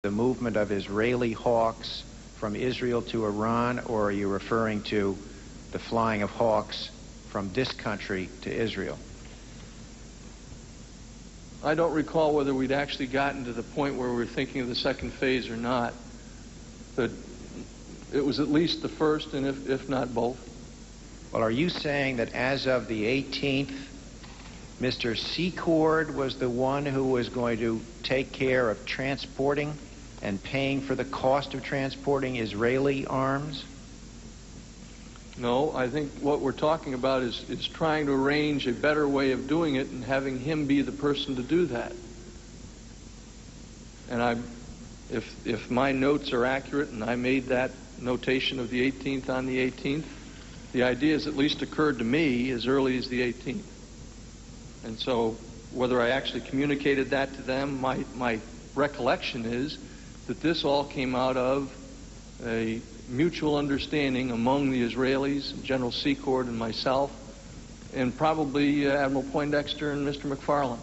the movement of Israeli hawks from Israel to Iran, or are you referring to the flying of hawks from this country to Israel? I don't recall whether we'd actually gotten to the point where we were thinking of the second phase or not, but it was at least the first, and if not both. Well, are you saying that as of the 18th, Mr. Secord was the one who was going to take care of transporting and paying for the cost of transporting Israeli arms? No, I think what we're talking about is trying to arrange a better way of doing it and having him be the person to do that. And if my notes are accurate, and I made that notation of the 18th on the 18th, the idea has at least occurred to me as early as the 18th. And so whether I actually communicated that to them, my recollection is that this all came out of a mutual understanding among the Israelis, General Secord and myself, and probably Admiral Poindexter and Mr. McFarland.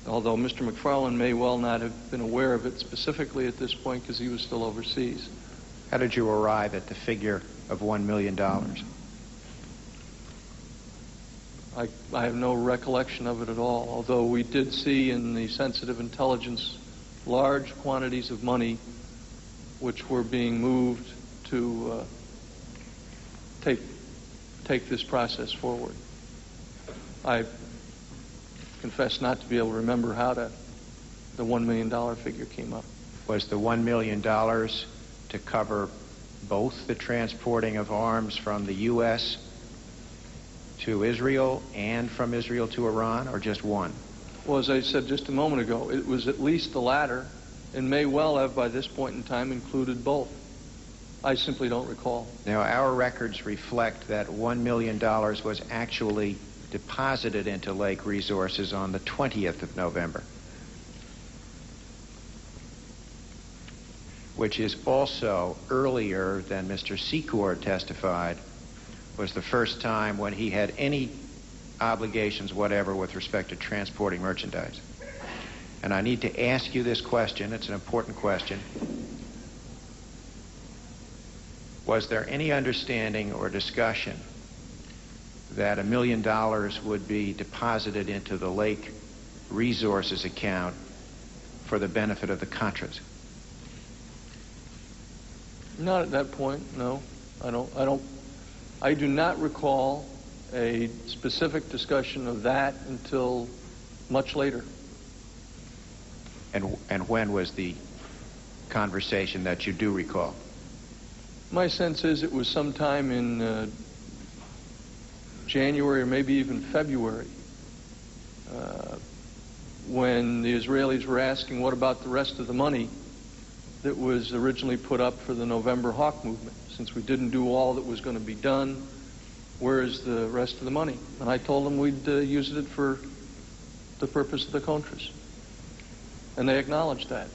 Although Mr. McFarland may well not have been aware of it specifically at this point because he was still overseas. How did you arrive at the figure of $1 million? I have no recollection of it at all, although we did see in the sensitive intelligence large quantities of money which were being moved to take this process forward. I confess not to be able to remember how the $1 million figure came up. Was the $1 million to cover both the transporting of arms from the U.S. to Israel and from Israel to Iran, or just one? Well, as I said just a moment ago, it was at least the latter, and may well have, by this point in time, included both. I simply don't recall. Now, our records reflect that $1 million was actually deposited into Lake Resources on the 20th of November, which is also earlier than Mr. Secord testified, was the first time when he had any obligations whatever with respect to transporting merchandise. And I need to ask you this question. It's an important question. Was there any understanding or discussion that $1 million would be deposited into the Lake Resources account for the benefit of the Contras? Not at that point, no. I do not recall a specific discussion of that until much later. And when was the conversation that you do recall? My sense is it was sometime in January or maybe even February when the Israelis were asking what about the rest of the money that was originally put up for the November Hawk movement. Since we didn't do all that was going to be done, where is the rest of the money? And I told them we'd use it for the purpose of the Contras. And they acknowledged that.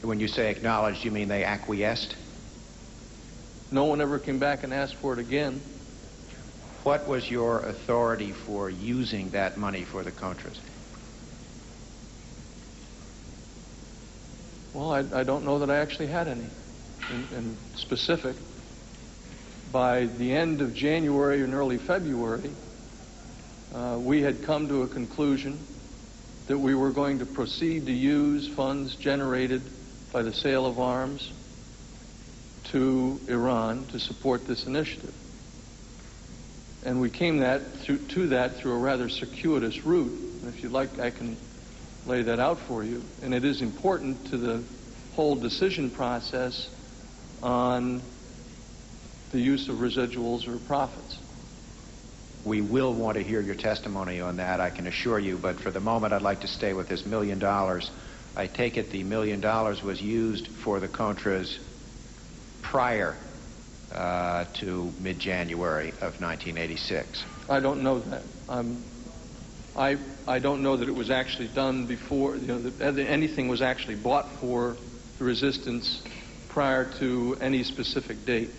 When you say acknowledged, you mean they acquiesced? No one ever came back and asked for it again. What was your authority for using that money for the Contras? Well, I don't know that I actually had any in specific. By the end of January and early February, we had come to a conclusion that we were going to proceed to use funds generated by the sale of arms to Iran to support this initiative. And we came to that through a rather circuitous route. And if you'd like, I can lay that out for you. And it is important to the whole decision process on the use of residuals or profits. We will want to hear your testimony on that, I can assure you, but for the moment I'd like to stay with this $1 million. I take it the $1 million was used for the Contras prior to mid-January of 1986. I don't know that. I don't know that it was actually done before, that anything was actually bought for the resistance prior to any specific date.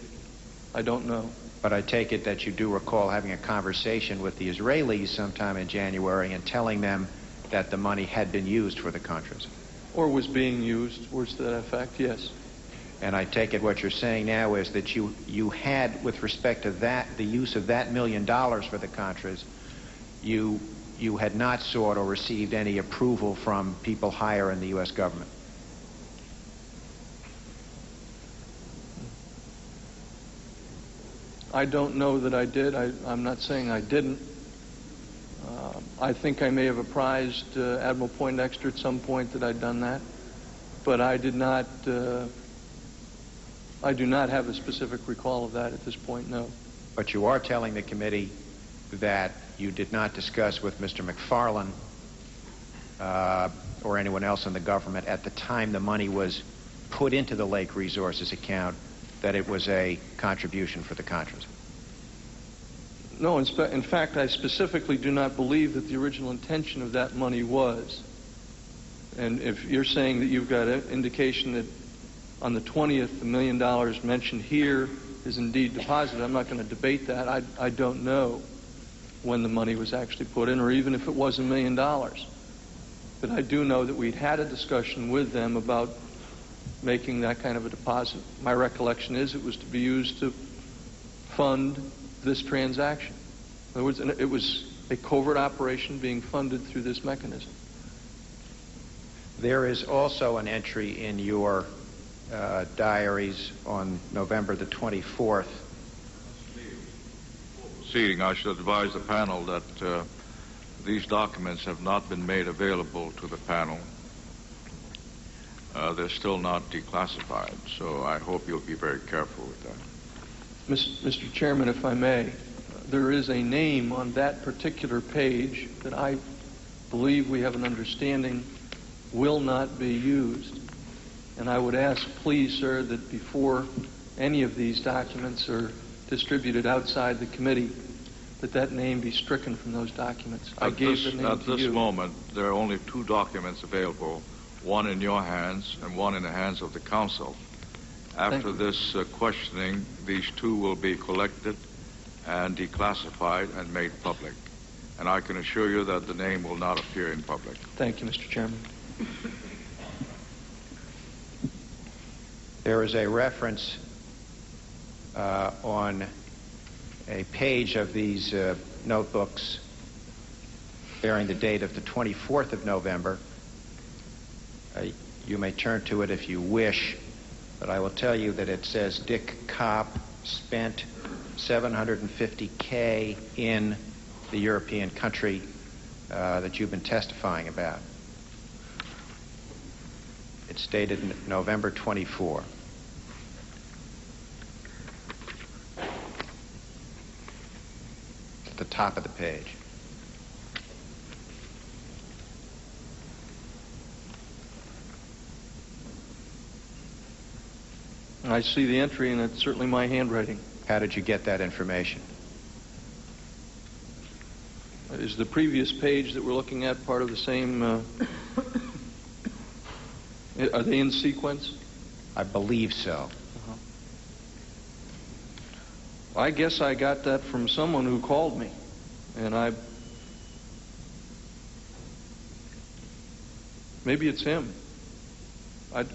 I don't know. But I take it that you do recall having a conversation with the Israelis sometime in January and telling them that the money had been used for the Contras. Or was being used, words to that effect, yes. And I take it what you're saying now is that you had, with respect to that, the use of that $1 million for the Contras, you had not sought or received any approval from people higher in the U.S. government. I don't know that I did. I'm not saying I didn't. I think I may have apprised Admiral Poindexter at some point that I'd done that, but I did not. I do not have a specific recall of that at this point, no. But you are telling the committee that you did not discuss with Mr. McFarlane or anyone else in the government at the time the money was put into the Lake Resources account that it was a contribution for the Contras? No, in fact, I specifically do not believe that the original intention of that money was. And if you're saying that you've got an indication that on the 20th, the $1 million mentioned here is indeed deposited, I'm not going to debate that. I don't know when the money was actually put in, or even if it was $1 million. But I do know that we'd had a discussion with them about making that kind of a deposit. My recollection is it was to be used to fund this transaction. In other words, it was a covert operation being funded through this mechanism. There is also an entry in your diaries on November the 24th. Proceeding, I should advise the panel that these documents have not been made available to the panel. They're still not declassified, so I hope you'll be very careful with that. Mr. Chairman, if I may, there is a name on that particular page that I believe we have an understanding will not be used. And I would ask, please, sir, that before any of these documents are distributed outside the committee, that name be stricken from those documents. I gave the name to you. At this moment, there are only two documents available, one in your hands and one in the hands of the council. After this questioning, these two will be collected and declassified and made public. And I can assure you that the name will not appear in public. Thank you, Mr. Chairman. There is a reference on a page of these notebooks bearing the date of the 24th of November. You may turn to it if you wish, but I will tell you that it says Dick Kopp spent $750K in the European country that you've been testifying about. It's dated November 24. At the top of the page. I see the entry, and it's certainly my handwriting. How did you get that information? Is the previous page that we're looking at part of the same... are they in sequence? I believe so. I guess I got that from someone who called me, and maybe it's him.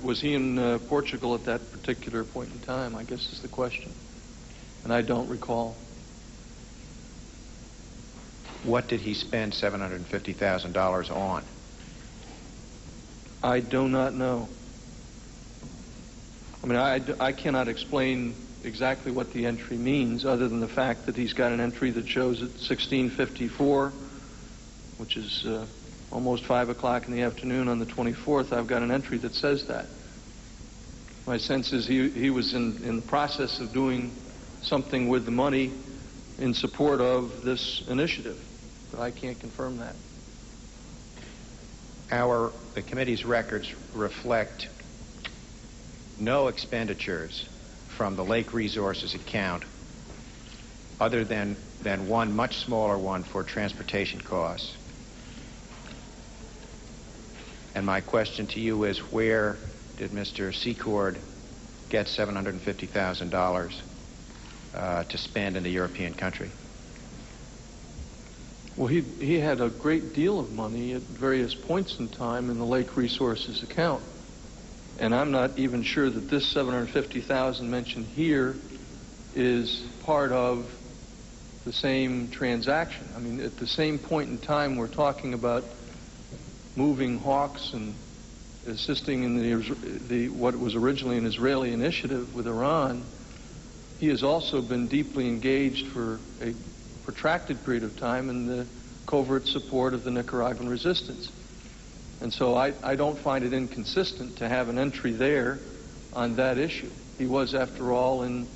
Was he in Portugal at that particular point in time, I guess is the question. And I don't recall. What did he spend $750,000 on? I do not know. I mean, I cannot explain exactly what the entry means, other than the fact that he's got an entry that shows at 16:54, which is almost 5 o'clock in the afternoon on the 24th. I've got an entry that says that. My sense is he was in the process of doing something with the money in support of this initiative, but I can't confirm that. The committee's records reflect no expenditures from the Lake Resources account other than one much smaller one for transportation costs. And my question to you is, where did Mr. Secord get $750,000 to spend in the European country? Well, he had a great deal of money at various points in time in the Lake Resources account. And I'm not even sure that this $750,000 mentioned here is part of the same transaction. I mean, at the same point in time, we're talking about moving Hawks and assisting in the what was originally an Israeli initiative with Iran. He has also been deeply engaged for a protracted period of time in the covert support of the Nicaraguan resistance. And so I don't find it inconsistent to have an entry there on that issue. He was, after all, in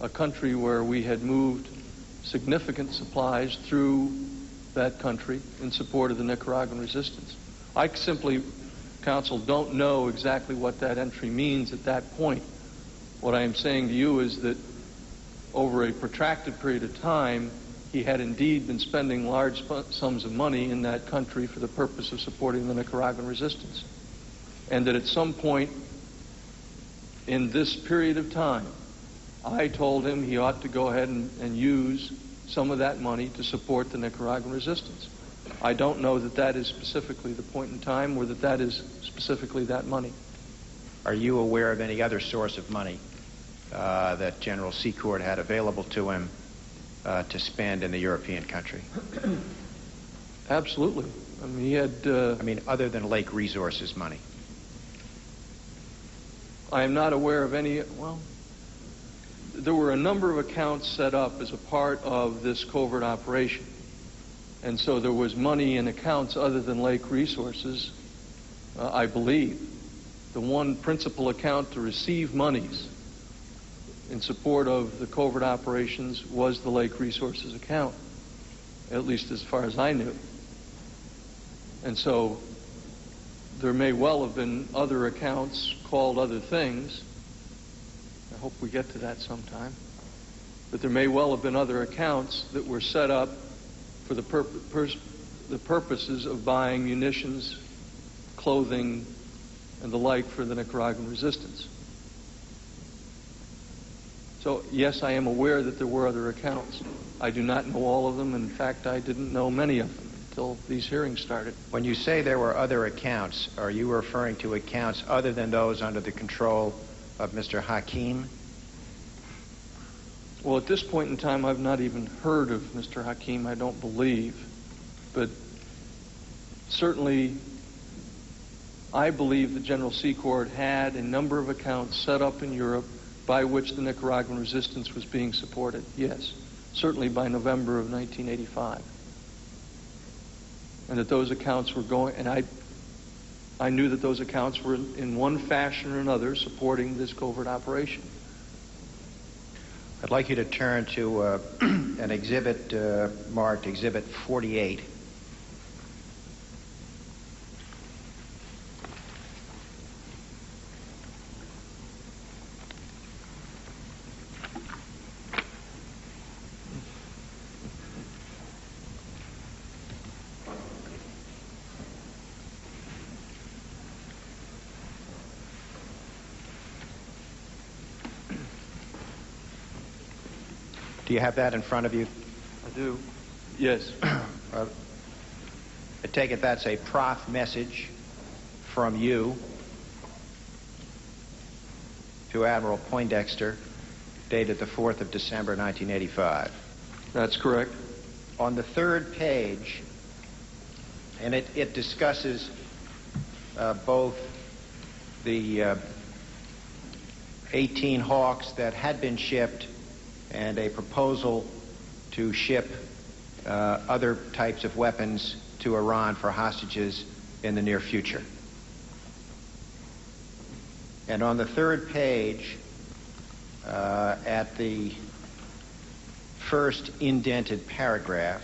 a country where we had moved significant supplies through that country in support of the Nicaraguan resistance. I simply, counsel, don't know exactly what that entry means at that point. What I am saying to you is that over a protracted period of time, he had indeed been spending large sums of money in that country for the purpose of supporting the Nicaraguan resistance. And that at some point in this period of time, I told him he ought to go ahead and use some of that money to support the Nicaraguan resistance. I don't know that that is specifically the point in time or that that is specifically that money. Are you aware of any other source of money that General Secord had available to him to spend in the European country? Absolutely. I mean, he had... other than Lake Resources money. I am not aware of any... Well, there were a number of accounts set up as a part of this covert operation. And so there was money in accounts other than Lake Resources, I believe. The one principal account to receive monies in support of the covert operations was the Lake Resources account, at least as far as I knew. And so there may well have been other accounts called other things. I hope we get to that sometime. But there may well have been other accounts that were set up for the purposes of buying munitions, clothing, and the like for the Nicaraguan resistance. So, yes, I am aware that there were other accounts. I do not know all of them. In fact, I didn't know many of them until these hearings started. When you say there were other accounts, are you referring to accounts other than those under the control of Mr. Hakim? Well, at this point in time, I've not even heard of Mr. Hakim, I don't believe. But certainly, I believe that General Secord had a number of accounts set up in Europe by which the Nicaraguan resistance was being supported. Yes, certainly by November of 1985. And that those accounts were going, and I knew that those accounts were in one fashion or another supporting this covert operation. I'd like you to turn to an exhibit marked Exhibit 48. Do you have that in front of you? I do. Yes. I take it that's a Proth message from you to Admiral Poindexter, dated the 4th of December, 1985. That's correct. On the third page, and it discusses both the 18 Hawks that had been shipped and a proposal to ship other types of weapons to Iran for hostages in the near future. And on the third page, at the first indented paragraph,